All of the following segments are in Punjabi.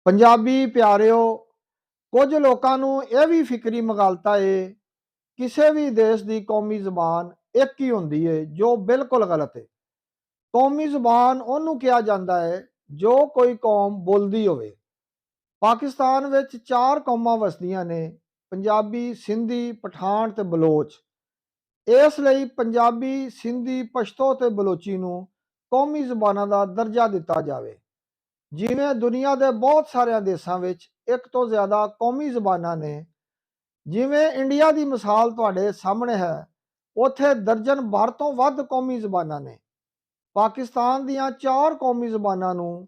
ਪੰਜਾਬੀ ਪਿਆਰਿਓ, ਕੁਝ ਲੋਕਾਂ ਨੂੰ ਇਹ ਵੀ ਫਿਕਰੀ ਮਗਾਲਤਾ ਏ ਕਿਸੇ ਵੀ ਦੇਸ਼ ਦੀ ਕੌਮੀ ਜ਼ਬਾਨ ਇੱਕ ਹੀ ਹੁੰਦੀ ਏ, ਜੋ ਬਿਲਕੁਲ ਗਲਤ ਹੈ। ਕੌਮੀ ਜ਼ਬਾਨ ਉਹਨੂੰ ਕਿਹਾ ਜਾਂਦਾ ਹੈ ਜੋ ਕੋਈ ਕੌਮ ਬੋਲਦੀ ਹੋਵੇ। ਪਾਕਿਸਤਾਨ ਵਿੱਚ ਚਾਰ ਕੌਮਾਂ ਵਸਦੀਆਂ ਨੇ: ਪੰਜਾਬੀ, ਸਿੰਧੀ, ਪਠਾਨ ਤੇ ਬਲੋਚ। ਇਸ ਲਈ ਪੰਜਾਬੀ, ਸਿੰਧੀ, ਪਸ਼ਤੋ ਤੇ ਬਲੋਚੀ ਨੂੰ ਕੌਮੀ ਜ਼ਬਾਨਾਂ ਦਾ ਦਰਜਾ ਦਿੱਤਾ ਜਾਵੇ। ਜਿਵੇਂ ਦੁਨੀਆ ਦੇ ਬਹੁਤ ਸਾਰਿਆਂ ਦੇਸ਼ਾਂ ਵਿੱਚ ਇੱਕ ਤੋਂ ਜ਼ਿਆਦਾ ਕੌਮੀ ਜ਼ਬਾਨਾਂ ਨੇ, ਜਿਵੇਂ ਇੰਡੀਆ ਦੀ ਮਿਸਾਲ ਤੁਹਾਡੇ ਸਾਹਮਣੇ ਹੈ, ਉੱਥੇ ਦਰਜਨ ਭਰ ਤੋਂ ਵੱਧ ਕੌਮੀ ਜ਼ਬਾਨਾਂ ਨੇ। ਪਾਕਿਸਤਾਨ ਦੀਆਂ ਚਾਰ ਕੌਮੀ ਜ਼ਬਾਨਾਂ ਨੂੰ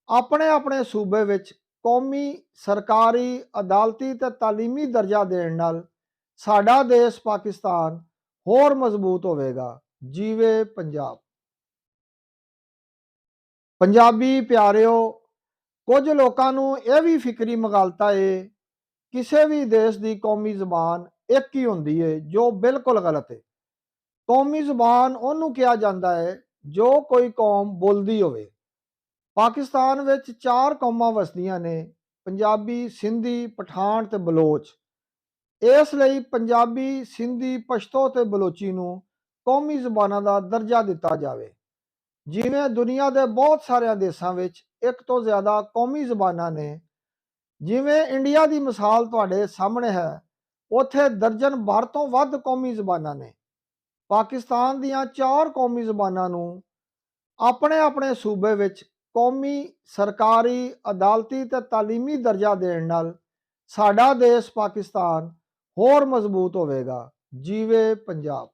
ਆਪਣੇ ਆਪਣੇ ਸੂਬੇ ਵਿੱਚ ਕੌਮੀ, ਸਰਕਾਰੀ, ਅਦਾਲਤੀ ਤੇ ਤਾਲੀਮੀ ਦਰਜਾ ਦੇਣ ਨਾਲ ਸਾਡਾ ਦੇਸ਼ ਪਾਕਿਸਤਾਨ ਹੋਰ ਮਜ਼ਬੂਤ ਹੋਵੇਗਾ। ਜੀਵੇ ਪੰਜਾਬ। ਪੰਜਾਬੀ ਪਿਆਰਿਓ, ਕੁਝ ਲੋਕਾਂ ਨੂੰ ਇਹ ਵੀ ਫਿਕਰੀ ਮਗਾਲਤਾ ਏ ਕਿਸੇ ਵੀ ਦੇਸ਼ ਦੀ ਕੌਮੀ ਜ਼ਬਾਨ ਇੱਕ ਹੀ ਹੁੰਦੀ ਏ, ਜੋ ਬਿਲਕੁਲ ਗਲਤ ਹੈ। ਕੌਮੀ ਜ਼ਬਾਨ ਉਹਨੂੰ ਕਿਹਾ ਜਾਂਦਾ ਹੈ ਜੋ ਕੋਈ ਕੌਮ ਬੋਲਦੀ ਹੋਵੇ। ਪਾਕਿਸਤਾਨ ਵਿੱਚ ਚਾਰ ਕੌਮਾਂ ਵਸਦੀਆਂ ਨੇ: ਪੰਜਾਬੀ, ਸਿੰਧੀ, ਪਠਾਨ ਤੇ ਬਲੋਚ। ਇਸ ਲਈ ਪੰਜਾਬੀ, ਸਿੰਧੀ, ਪਸ਼ਤੋ ਤੇ ਬਲੋਚੀ ਨੂੰ ਕੌਮੀ ਜ਼ਬਾਨਾਂ ਦਾ ਦਰਜਾ ਦਿੱਤਾ ਜਾਵੇ। ਜਿਵੇਂ ਦੁਨੀਆ ਦੇ ਬਹੁਤ ਸਾਰਿਆਂ ਦੇਸ਼ਾਂ ਵਿੱਚ ਇੱਕ ਤੋਂ ਜ਼ਿਆਦਾ ਕੌਮੀ ਜ਼ਬਾਨਾਂ ਨੇ, ਜਿਵੇਂ ਇੰਡੀਆ ਦੀ ਮਿਸਾਲ ਤੁਹਾਡੇ ਸਾਹਮਣੇ ਹੈ, ਉੱਥੇ ਦਰਜਨ ਭਰ ਤੋਂ ਵੱਧ ਕੌਮੀ ਜ਼ਬਾਨਾਂ ਨੇ। ਪਾਕਿਸਤਾਨ ਦੀਆਂ ਚਾਰ ਕੌਮੀ ਜ਼ਬਾਨਾਂ ਨੂੰ ਆਪਣੇ ਆਪਣੇ ਸੂਬੇ ਵਿੱਚ ਕੌਮੀ, ਸਰਕਾਰੀ, ਅਦਾਲਤੀ ਤੇ ਤਾਲੀਮੀ ਦਰਜਾ ਦੇਣ ਨਾਲ ਸਾਡਾ ਦੇਸ਼ ਪਾਕਿਸਤਾਨ ਹੋਰ ਮਜ਼ਬੂਤ ਹੋਵੇਗਾ। ਜੀਵੇ ਪੰਜਾਬ।